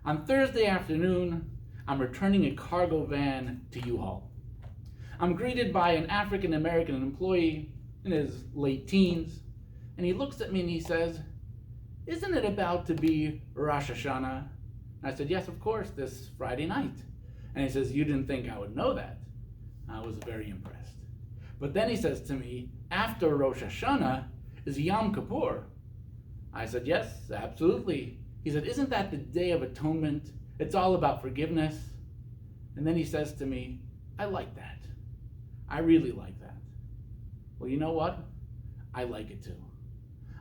On Thursday afternoon, I'm returning a cargo van to U-Haul. I'm greeted by an African American employee in his late teens, and he looks at me and he says, "Isn't it about to be Rosh Hashanah?" I said, "Yes, of course, this Friday night." And he says, "You didn't think I would know that?" I was very impressed. But then he says to me, "After Rosh Hashanah is Yom Kippur." I said, "Yes, absolutely." He said, "Isn't that the Day of Atonement? It's all about forgiveness." And then he says to me, "I like that. I really like that." Well, you know what? I like it too.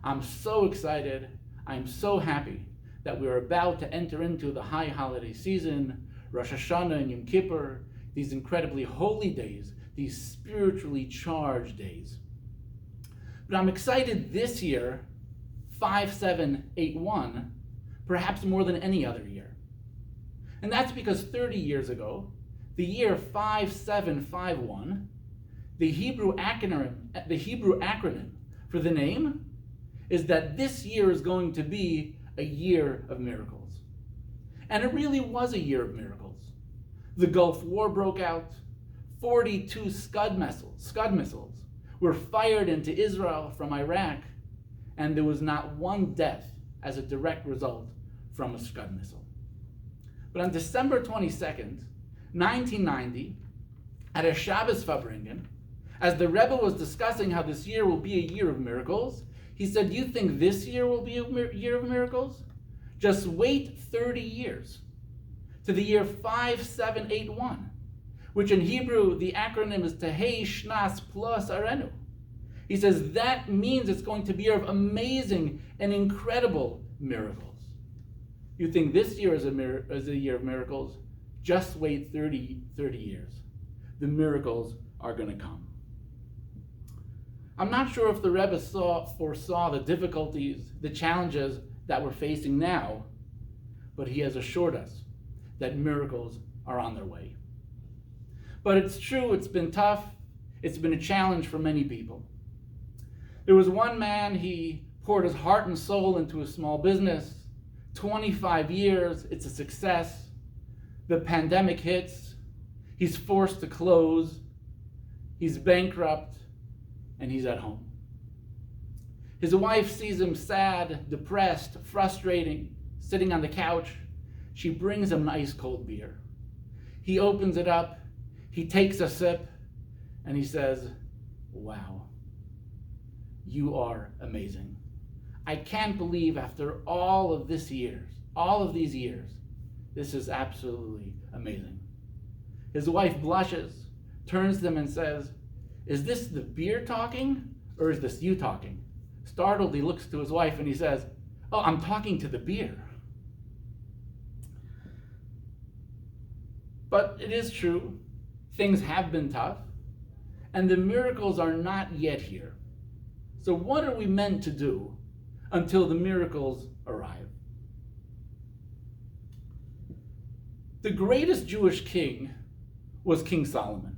I'm so excited. I'm so happy that we're about to enter into the high holiday season, Rosh Hashanah and Yom Kippur, these incredibly holy days, these spiritually charged days. But I'm excited this year, 5781, perhaps more than any other year. And that's because 30 years ago, the year 5751, the Hebrew acronym for the name is that this year is going to be a year of miracles. And it really was a year of miracles. The Gulf War broke out. 42 Scud missiles were fired into Israel from Iraq, and there was not one death as a direct result from a Scud missile. But on December 22nd, 1990, at a Shabbos Farbrengen, as the Rebbe was discussing how this year will be a year of miracles, he said, "You think this year will be a year of miracles? Just wait 30 years to the year 5781, which in Hebrew, the acronym is Tehei Shnas plus Arenu." He says that means it's going to be a year of amazing and incredible miracles. You think this year is a year of miracles? Just wait 30 years. The miracles are going to come. I'm not sure if the Rebbe foresaw the difficulties, the challenges that we're facing now, but he has assured us that miracles are on their way. But it's true, it's been tough. It's been a challenge for many people. There was one man, he poured his heart and soul into a small business. 25 years, it's a success. The pandemic hits. He's forced to close. He's bankrupt. And he's at home. His wife sees him sad, depressed, frustrating, sitting on the couch. She brings him an ice cold beer. He opens it up, he takes a sip, and he says, "Wow, you are amazing. I can't believe after all of these years, this is absolutely amazing." His wife blushes, turns to him and says, "Is this the beer talking, or is this you talking?" Startled, he looks to his wife and he says, "Oh, I'm talking to the beer." But it is true, things have been tough, and the miracles are not yet here. So what are we meant to do until the miracles arrive? The greatest Jewish king was King Solomon.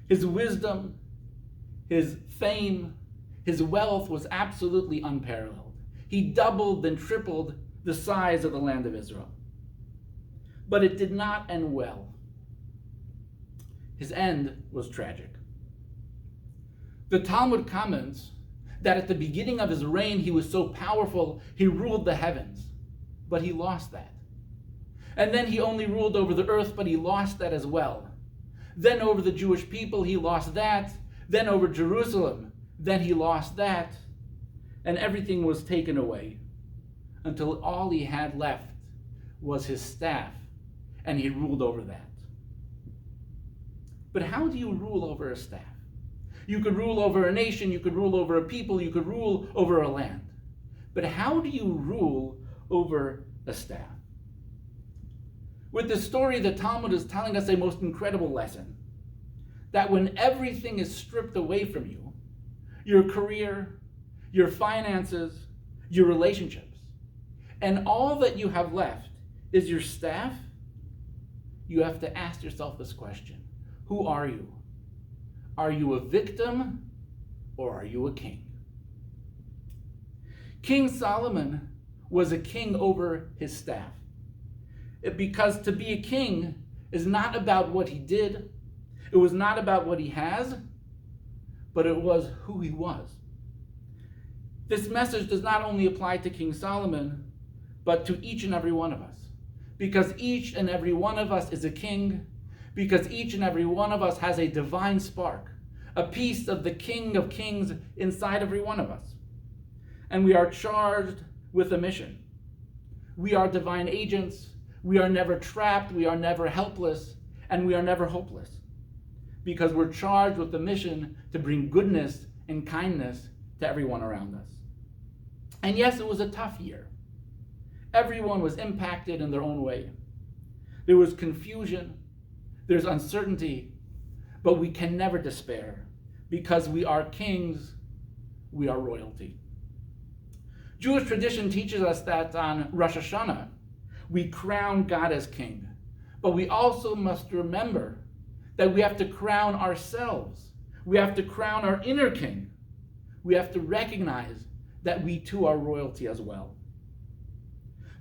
His wisdom, his fame, his wealth was absolutely unparalleled. He doubled and tripled the size of the land of Israel. But it did not end well. His end was tragic. The Talmud comments that at the beginning of his reign, he was so powerful, he ruled the heavens, but he lost that. And then he only ruled over the earth, but he lost that as well. Then over the Jewish people, he lost that. Then over Jerusalem, then he lost that. And everything was taken away until all he had left was his staff, and he ruled over that. But how do you rule over a staff? You could rule over a nation, you could rule over a people, you could rule over a land. But how do you rule over a staff? With this story, the Talmud is telling us a most incredible lesson. That when everything is stripped away from you, your career, your finances, your relationships, and all that you have left is your staff, you have to ask yourself this question: who are you? Are you a victim or are you a king? King Solomon was a king over his staff. Because to be a king is not about what he did, it was not about what he has, but it was who he was. This message does not only apply to King Solomon, but to each and every one of us. Because each and every one of us is a king, because each and every one of us has a divine spark, a piece of the King of Kings inside every one of us. And we are charged with a mission. We are divine agents. We are never trapped. We are never helpless. And we are never hopeless. Because we're charged with the mission to bring goodness and kindness to everyone around us. And yes, it was a tough year. Everyone was impacted in their own way. There was confusion. There's uncertainty. But we can never despair. Because we are kings, we are royalty. Jewish tradition teaches us that on Rosh Hashanah, we crown God as king. But we also must remember that we have to crown ourselves. We have to crown our inner king. We have to recognize that we too are royalty as well.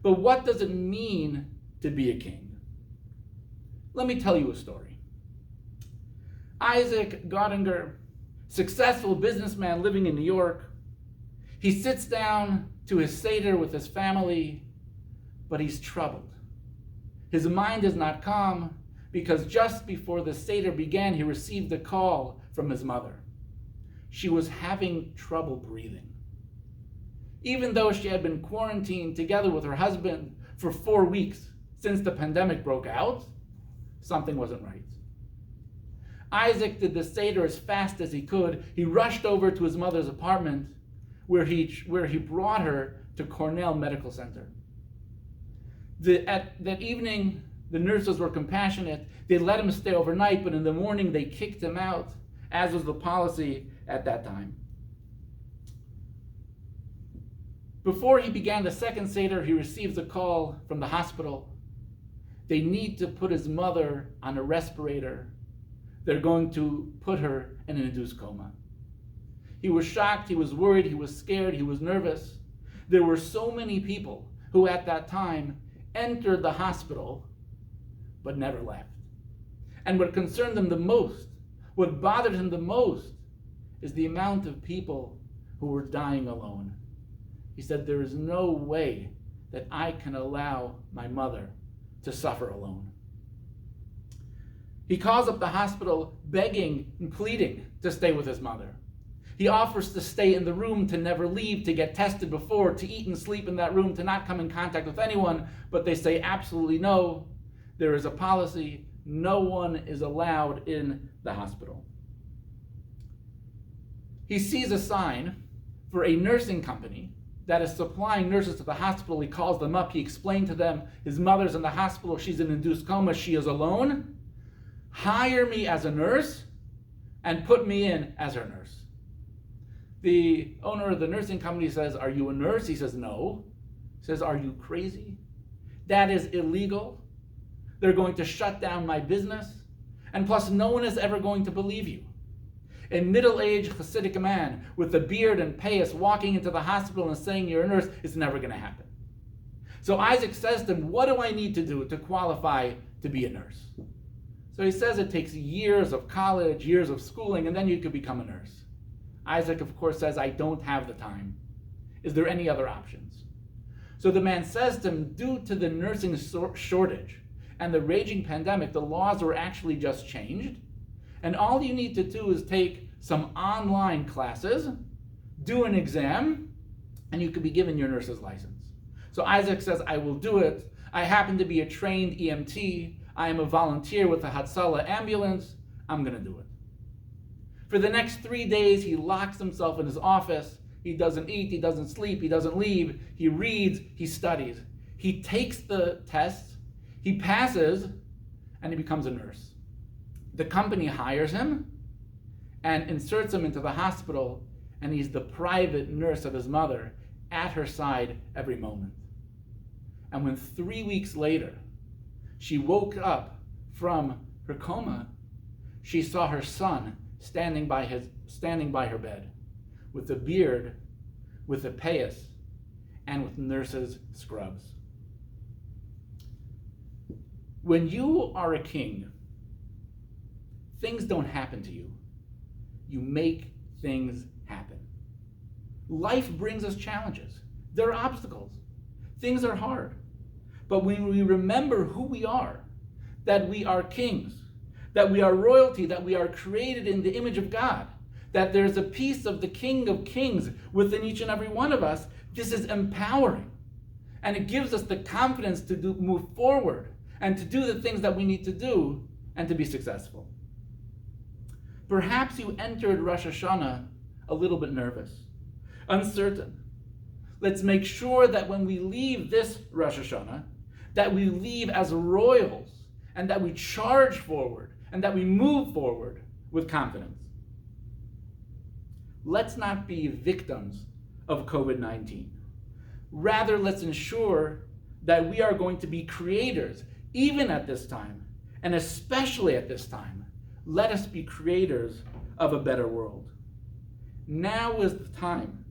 But what does it mean to be a king? Let me tell you a story. Isaac Gottinger, successful businessman living in New York, he sits down to his Seder with his family, but he's troubled. His mind is not calm because just before the Seder began, he received a call from his mother. She was having trouble breathing. Even though she had been quarantined together with her husband for 4 weeks since the pandemic broke out, something wasn't right. Isaac did the Seder as fast as he could. He rushed over to his mother's apartment where he brought her to Cornell Medical Center. At that evening, the nurses were compassionate. They let him stay overnight, but in the morning they kicked him out, as was the policy at that time. Before he began the second Seder, he receives a call from the hospital. They need to put his mother on a respirator. They're going to put her in an induced coma. He was shocked, he was worried, he was scared, he was nervous. There were so many people who at that time entered the hospital but never left. And what concerned them the most, what bothered him the most, is the amount of people who were dying alone. He said, there is no way that I can allow my mother to suffer alone. He calls up the hospital begging and pleading to stay with his mother. He offers to stay in the room, to never leave, to get tested before, to eat and sleep in that room, to not come in contact with anyone, but they say absolutely no. There is a policy. No one is allowed in the hospital. He sees a sign for a nursing company that is supplying nurses to the hospital. He calls them up. He explained to them, his mother's in the hospital. She's in induced coma. She is alone. Hire me as a nurse and put me in as her nurse. The owner of the nursing company says, are you a nurse? He says, no. He says, are you crazy? That is illegal. They're going to shut down my business. And plus, no one is ever going to believe you. A middle-aged Hasidic man with a beard and payas walking into the hospital and saying you're a nurse is never going to happen. So Isaac says to him, what do I need to do to qualify to be a nurse? So he says it takes years of college, years of schooling, and then you could become a nurse. Isaac, of course, says, I don't have the time. Is there any other options? So the man says to him, due to the nursing shortage and the raging pandemic, the laws were actually just changed. And all you need to do is take some online classes, do an exam, and you could be given your nurse's license. So Isaac says, I will do it. I happen to be a trained EMT. I am a volunteer with the Hatzalah ambulance. I'm going to do it. For the next 3 days, he locks himself in his office. He doesn't eat, he doesn't sleep, he doesn't leave. He reads, he studies. He takes the tests, he passes, and he becomes a nurse. The company hires him and inserts him into the hospital, and he's the private nurse of his mother at her side every moment. And when 3 weeks later, she woke up from her coma, she saw her son standing by her bed with a beard, with a payas, and with nurse's scrubs. When you are a king, things don't happen to you. You make things happen. Life brings us challenges. There are obstacles. Things are hard. But when we remember who we are, that we are kings, that we are royalty, that we are created in the image of God, that there's a piece of the King of Kings within each and every one of us, this is empowering. And it gives us the confidence to move forward and to do the things that we need to do and to be successful. Perhaps you entered Rosh Hashanah a little bit nervous, uncertain. Let's make sure that when we leave this Rosh Hashanah, that we leave as royals and that we charge forward and that we move forward with confidence. Let's not be victims of COVID-19. Rather, let's ensure that we are going to be creators, even at this time, and especially at this time. Let us be creators of a better world. Now is the time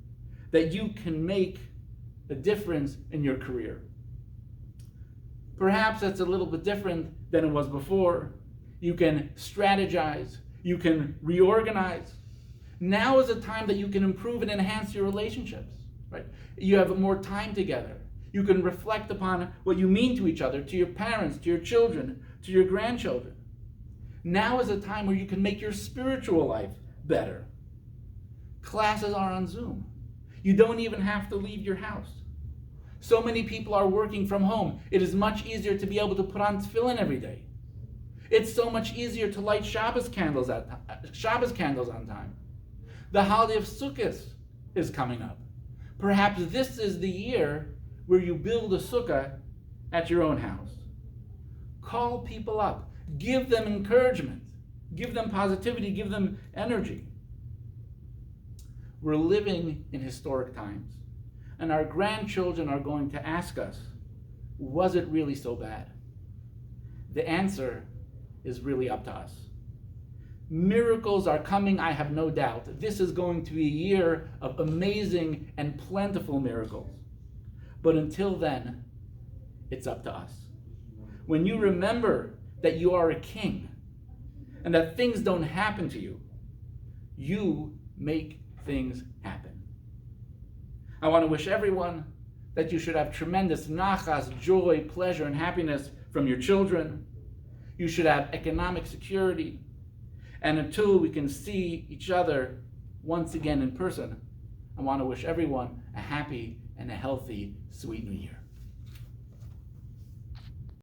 that you can make a difference in your career. Perhaps that's a little bit different than it was before. You can strategize, you can reorganize. Now is a time that you can improve and enhance your relationships, right? You have more time together. You can reflect upon what you mean to each other, to your parents, to your children, to your grandchildren. Now is a time where you can make your spiritual life better. Classes are on Zoom. You don't even have to leave your house. So many people are working from home. It is much easier to be able to put on tefillin every day. It's so much easier to light Shabbos candles on time. The holiday of Sukkot is coming up. Perhaps this is the year where you build a sukkah at your own house. Call people up. Give them encouragement. Give them positivity. Give them energy. We're living in historic times, and our grandchildren are going to ask us, was it really so bad? The answer is really up to us. Miracles are coming, I have no doubt. This is going to be a year of amazing and plentiful miracles. But until then, it's up to us. When you remember that you are a king and that things don't happen to you, you make things happen. I want to wish everyone that you should have tremendous nachas, joy, pleasure, and happiness from your children. You should have economic security. And until we can see each other once again in person, I want to wish everyone a happy and a healthy, sweet New Year.